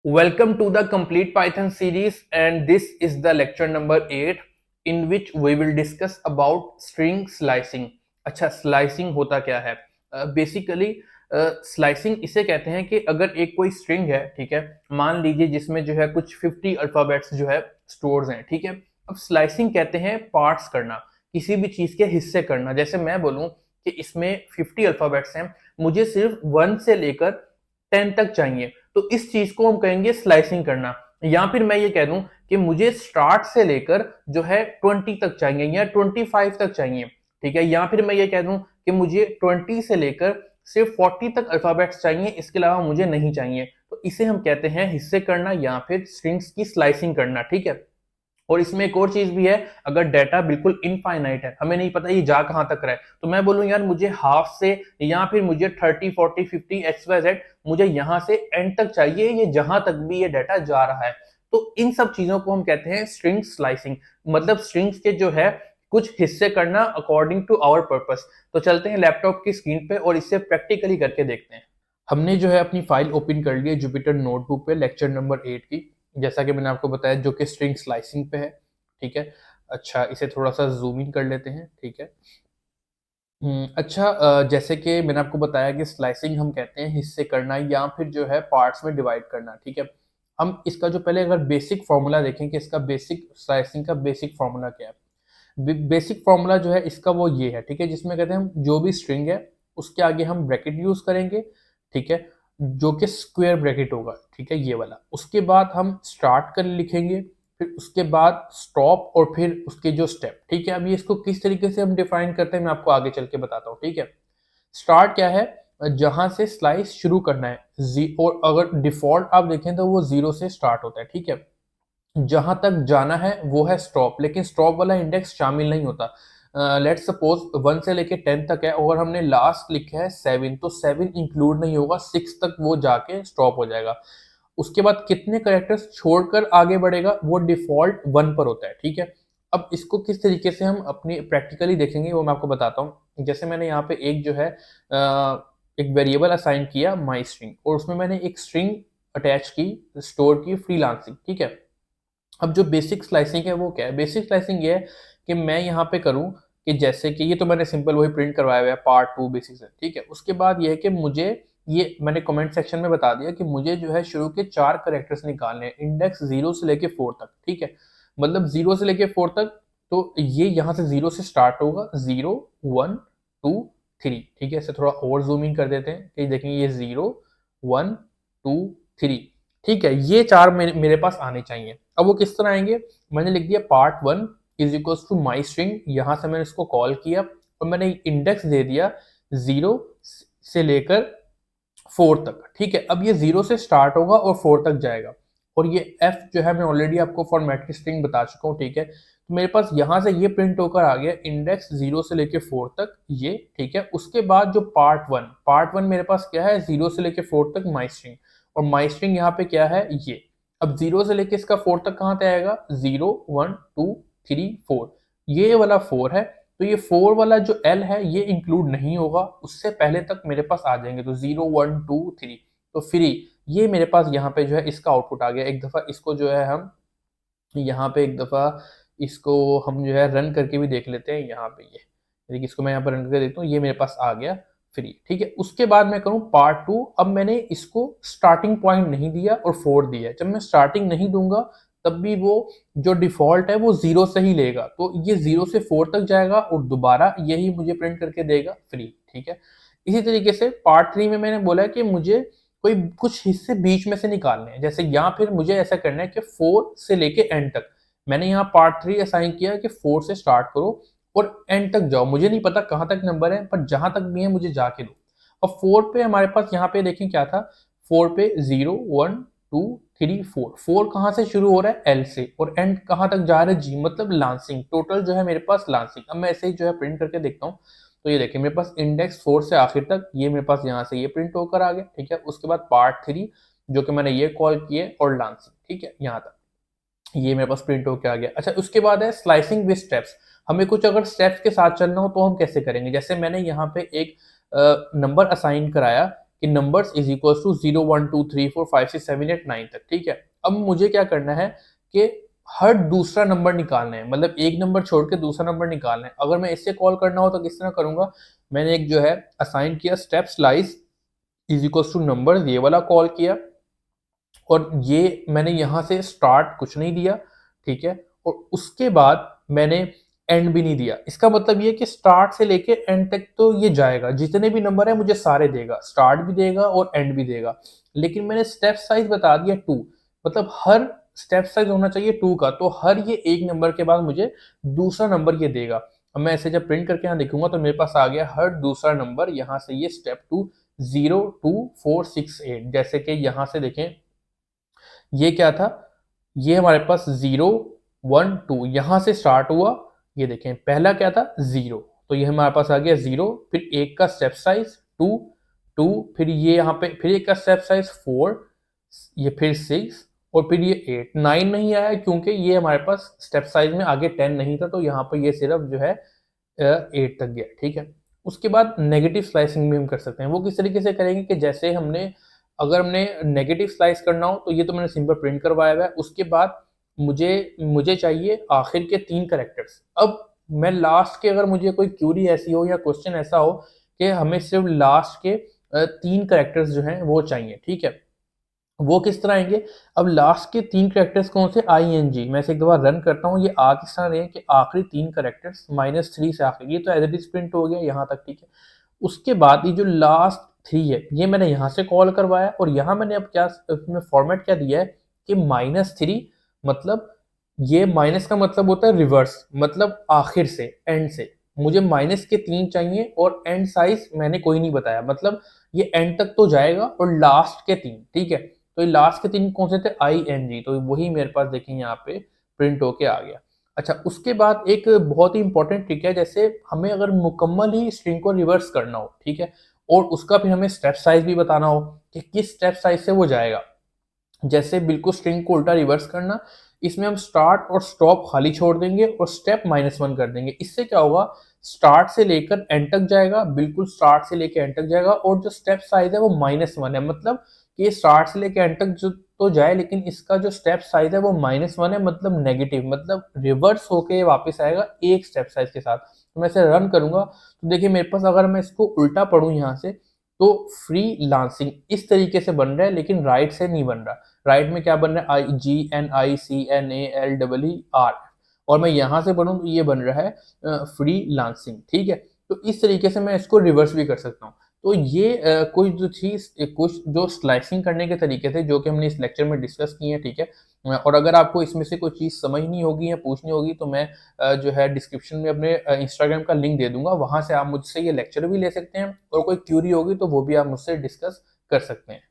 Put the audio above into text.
Welcome to the complete Python series, and this is the lecture number 8 in which we will discuss about string slicing. अच्छा, slicing होता क्या है? Basically slicing इसे कहते हैं कि अगर एक कोई स्ट्रिंग है, ठीक है, मान लीजिए जिसमें जो है कुछ 50 अल्फाबेट्स जो है स्टोर्स हैं, ठीक है। अब स्लाइसिंग कहते हैं पार्ट्स करना, किसी भी चीज के हिस्से करना। जैसे मैं बोलूं कि इसमें 50 अल्फाबेट्स हैं, मुझे सिर्फ 1 से लेकर 10 तक चाहिए, तो इस चीज को हम कहेंगे स्लाइसिंग करना। या फिर मैं ये कह दूं कि मुझे स्टार्ट से लेकर जो है 20 तक चाहिए या 25 तक चाहिए, ठीक है। या फिर मैं ये कह दूं कि मुझे 20 से लेकर सिर्फ 40 तक अल्फाबेट्स चाहिए, इसके अलावा मुझे नहीं चाहिए। तो इसे हम कहते हैं हिस्से करना या फिर स्ट्रिंग्स की स्लाइसिंग करना, ठीक है। और इसमें एक और चीज भी है, अगर डाटा बिल्कुल इनफाइनाइट है, हमें नहीं पता ये जा कहां तक रहा है, तो मैं बोलूं यार मुझे हाफ से या फिर मुझे 30 40 50 XYZ, मुझे यहां से एंड तक चाहिए, ये जहां तक भी ये डाटा जा रहा है। तो इन सब चीजों को हम कहते हैं स्ट्रिंग स्लाइसिंग, मतलब स्ट्रिंग्स के जो है कुछ हिस्से करना अकॉर्डिंग टू आवर पर्पस। तो चलते हैं लैपटॉप की स्क्रीन पे और इससे प्रैक्टिकली करके देखते हैं। हमने जो है अपनी फाइल ओपन कर ली है जुपिटर नोटबुक पे, लेक्चर नंबर 8 की, जैसा कि मैंने आपको बताया, जो कि स्ट्रिंग स्लाइसिंग पे है, ठीक है। अच्छा, इसे थोड़ा सा जूम इन कर लेते हैं, ठीक है। अच्छा, जैसे कि मैंने आपको बताया कि स्लाइसिंग हम कहते हैं हिस्से करना या फिर जो है पार्ट्स में डिवाइड करना, ठीक है। हम इसका जो पहले अगर बेसिक फॉर्मूला देखें कि इसका बेसिक स्लाइसिंग का बेसिक फॉर्मूला क्या है। बेसिक फॉर्मूला जो है इसका वो ये है, ठीक है, जिसमें कहते हैं हम जो भी स्ट्रिंग है उसके आगे हम ब्रैकेट यूज करेंगे, ठीक है, जो कि स्क्वायर ब्रैकेट होगा, ठीक है, ये वाला। उसके बाद हम स्टार्ट कर लिखेंगे, फिर उसके बाद स्टॉप और फिर उसके जो स्टेप, ठीक है। अभी इसको किस तरीके से हम डिफाइन करते हैं मैं आपको आगे चल के बताता हूँ, ठीक है। स्टार्ट क्या है? जहां से स्लाइस शुरू करना है, और अगर डिफॉल्ट आप देखें तो वो 0 से स्टार्ट होता है, ठीक है। जहां तक जाना है वो है स्टॉप, लेकिन स्टॉप वाला इंडेक्स शामिल नहीं होता। लेट्स सपोज 1 से लेके 10 तक है और हमने लास्ट लिखा है 7, तो 7 इंक्लूड नहीं होगा, 6 तक वो जाके स्टॉप हो जाएगा। उसके बाद कितने करेक्टर्स छोड़कर आगे बढ़ेगा वो डिफॉल्ट 1 पर होता है, ठीक है। अब इसको किस तरीके से हम अपनी प्रैक्टिकली देखेंगे वो मैं आपको बताता हूँ। जैसे मैंने यहाँ पे एक जो है एक वेरिएबल असाइन किया माई स्ट्रिंग, और उसमें मैंने एक स्ट्रिंग अटैच की, स्टोर की फ्रीलांसिंग, ठीक है। अब जो बेसिक स्लाइसिंग है वो क्या है? बेसिक स्लाइसिंग ये है कि मैं यहाँ पे करूँ कि जैसे कि ये तो मैंने सिंपल वही प्रिंट करवाया हुआ है पार्ट 2 बेसिक से, ठीक है। उसके बाद ये है कि मुझे, ये मैंने कमेंट सेक्शन में बता दिया कि मुझे जो है शुरू के 4 करेक्टर्स निकालने हैं, इंडेक्स 0 से लेके 4 तक, ठीक है। मतलब 0 से लेके 4 तक, तो ये यहाँ से 0 से स्टार्ट होगा, 0 1 2 3, ठीक है। इसे थोड़ा और जूम इन कर देते हैं कि देखेंगे ये 0 1 2 3, ठीक है। ये 4 मेरे पास आने चाहिए। अब वो किस तरह आएंगे? मैंने लिख दिया part 1 is equal to my string, यहां से मैंने इसको कॉल किया और मैंने इंडेक्स दे दिया 0 से लेकर 4 तक, ठीक है। अब ये 0 से स्टार्ट होगा और 4 तक जाएगा, और ये f जो है मैं ऑलरेडी आपको फॉर्मेटिक स्ट्रिंग बता चुका हूँ, ठीक है। तो मेरे पास यहां से ये प्रिंट होकर आ गया इंडेक्स 0 से लेके 4 तक, ये ठीक है। उसके बाद जो पार्ट 1 मेरे पास क्या है? 0 से लेके 4 तक माई स्ट्रिंग, और माई स्ट्रिंग यहाँ पे क्या है? ये। अब 0 से लेके इसका 4 तक कहाँ पे आएगा? 0 1 2 3 4, ये वाला 4 है, तो ये 4 वाला जो L है ये इंक्लूड नहीं होगा, उससे पहले तक मेरे पास आ जाएंगे, तो 0 1 2 3, तो फ्री। ये मेरे पास यहाँ पे जो है इसका आउटपुट आ गया। एक दफा इसको जो है हम यहाँ पे, एक दफा इसको हम जो है रन करके भी देख लेते हैं। यहाँ पे ये देखिए, इसको मैं यहाँ पर रन करके देखता हूँ, ये मेरे पास आ गया फ्री, ठीक है। उसके बाद मैं करूँ पार्ट 2। अब मैंने इसको स्टार्टिंग पॉइंट नहीं दिया और 4 दिया है। जब मैं स्टार्टिंग नहीं दूंगा तब भी वो जो डिफॉल्ट है वो 0 से ही लेगा, तो ये 0 से 4 तक जाएगा और दोबारा यही मुझे प्रिंट करके देगा फ्री, ठीक है। इसी तरीके से पार्ट 3 में मैंने बोला कि मुझे कोई कुछ हिस्से बीच में से निकालने हैं, जैसे या फिर मुझे ऐसा करना है कि 4 से लेके एंड तक। मैंने यहाँ पार्ट 3 असाइन किया कि 4 से स्टार्ट करो और एंड तक जाओ, मुझे नहीं पता कहाँ तक नंबर है, पर जहां तक भी है मुझे जाके दो। अब 4 पे हमारे पास यहाँ पे देखें क्या था? 4 पे 0 1 2 3 4, 4 कहाँ से शुरू हो रहा है? एल से, और एंड कहाँ तक जा रहा है? जी, मतलब लांसिंग। टोटल जो है मेरे पास लांसिंग। अब मैं ऐसे ही जो है प्रिंट करके देखता हूँ, तो ये देखिए मेरे पास इंडेक्स 4 से आखिर तक, ये मेरे पास यहाँ से ये प्रिंट होकर आ गया, ठीक है। उसके बाद पार्ट 3 जो कि मैंने ये कॉल किए और लांसिंग, ठीक है, यहाँ तक ये मेरे पास प्रिंट होकर आ गया। अच्छा, उसके बाद है स्लाइसिंग विद स्टेप्स। हमें कुछ अगर स्टेप्स के साथ चलना हो तो हम कैसे करेंगे? जैसे मैंने यहाँ पे एक नंबर असाइन कराया कि नंबर्स इज इक्वल टू 0 1 2 3 4 5 6 7 8 9 तक, ठीक है। अब मुझे क्या करना है कि हर दूसरा नंबर निकालना है, मतलब एक नंबर छोड़ के दूसरा नंबर निकालना है। अगर मैं इससे कॉल करना हो तो किस तरह करूंगा, मैंने एक जो है असाइन किया step slice is equal to number, ये वाला कॉल किया, और ये मैंने यहां से स्टार्ट कुछ नहीं दिया, ठीक है। और उसके बाद मैंने एंड भी नहीं दिया। इसका मतलब ये कि स्टार्ट से लेके एंड तक तो ये जाएगा, जितने भी नंबर है मुझे सारे देगा, स्टार्ट भी देगा और एंड भी देगा। लेकिन मैंने स्टेप साइज बता दिया 2, मतलब हर स्टेप साइज होना चाहिए 2 का, तो हर ये एक नंबर के बाद मुझे दूसरा नंबर ये देगा। अब मैं ऐसे जब प्रिंट करके यहाँ देखूंगा तो मेरे पास आ गया हर दूसरा नंबर, यहाँ से ये स्टेप 2 0 2 4 6 8। जैसे कि यहाँ से देखें ये क्या था, ये हमारे पास 0 1 2 यहां से स्टार्ट हुआ। ये देखें पहला क्या था 0, तो ये हमारे पास आ गया 0, फिर एक का स्टेप साइज 2 2, फिर ये यहाँ पे फिर एक का स्टेप साइज 4, ये फिर 6, और फिर ये 8 9 नहीं आया क्योंकि ये हमारे पास स्टेप साइज में आगे 10 नहीं था, तो यहाँ पर ये सिर्फ जो है 8 तक गया, ठीक है। उसके बाद नेगेटिव स्लाइसिंग भी हम कर सकते हैं। वो किस तरीके से करेंगे कि जैसे अगर हमने नेगेटिव स्लाइस करना हो तो ये तो मैंने सिंपल प्रिंट करवाया हुआ है। उसके बाद मुझे मुझे चाहिए आखिर के 3 कैरेक्टर्स। अब मैं लास्ट के, अगर मुझे कोई क्यूरी ऐसी हो या क्वेश्चन ऐसा हो कि हमें सिर्फ लास्ट के 3 कैरेक्टर्स जो हैं वो चाहिए, ठीक है। वो किस तरह आएंगे, अब लास्ट के 3 कैरेक्टर्स कौन से, आई एन जी। मैं इसे एक दफा रन करता हूँ, ये आ किस तरह रहे हैं कि आखिरी 3 कैरेक्टर्स -3 से आखिरी, ये तो एज इट इज प्रिंट हो गया यहाँ तक, ठीक है। उसके बाद ये जो लास्ट 3 है ये मैंने यहाँ से कॉल करवाया, और यहाँ मैंने अब क्या इसमें फॉर्मेट क्या दिया है कि -3, मतलब ये माइनस का मतलब होता है रिवर्स, मतलब आखिर से, एंड से। मुझे माइनस के 3 चाहिए और एंड साइज मैंने कोई नहीं बताया, मतलब ये एंड तक तो जाएगा, और लास्ट के 3, ठीक है। तो ये लास्ट के 3 कौन से थे, आई एन जी, तो वही मेरे पास देखें यहाँ पे प्रिंट होके आ गया। अच्छा, उसके बाद एक बहुत ही इंपॉर्टेंट ट्रिक है, जैसे हमें अगर मुकम्मल ही स्ट्रिंग को रिवर्स करना हो, ठीक है, और उसका फिर हमें स्टेप साइज भी बताना हो कि किस स्टेप साइज से वो जाएगा। जैसे बिल्कुल स्ट्रिंग को उल्टा रिवर्स करना, इसमें हम स्टार्ट और स्टॉप खाली छोड़ देंगे और स्टेप -1 कर देंगे। इससे क्या होगा, स्टार्ट से लेकर एंड तक जाएगा, बिल्कुल स्टार्ट से लेकर एंड तक जाएगा, और जो स्टेप साइज है वो -1 है, मतलब कि स्टार्ट से लेकर एंड तक जो तो जाए, लेकिन इसका जो स्टेप साइज है वो -1 है, मतलब नेगेटिव, मतलब रिवर्स होके वापस आएगा एक स्टेप साइज के साथ। तो मैं इसे रन करूंगा तो देखिए मेरे पास, अगर मैं इसको उल्टा पढ़ूं यहाँ से, तो फ्री लांसिंग इस तरीके से बन रहा है, लेकिन राइट से नहीं बन रहा। राइट में क्या बन रहा है, GNICNALRR, और मैं यहां से पढ़ूं तो ये बन रहा है फ्री लांसिंग, ठीक है। तो इस तरीके से मैं इसको रिवर्स भी कर सकता हूँ। तो ये कुछ जो चीज, कुछ जो स्लाइसिंग करने के तरीके थे जो कि हमने इस लेक्चर में डिस्कस किए हैं, ठीक है। और अगर आपको इसमें से कोई चीज समझनी होगी या पूछनी होगी तो मैं जो है डिस्क्रिप्शन में अपने इंस्टाग्राम का लिंक दे दूंगा, वहां से आप मुझसे ये लेक्चर भी ले सकते हैं, और कोई क्यूरी होगी तो वो भी आप मुझसे डिस्कस कर सकते हैं।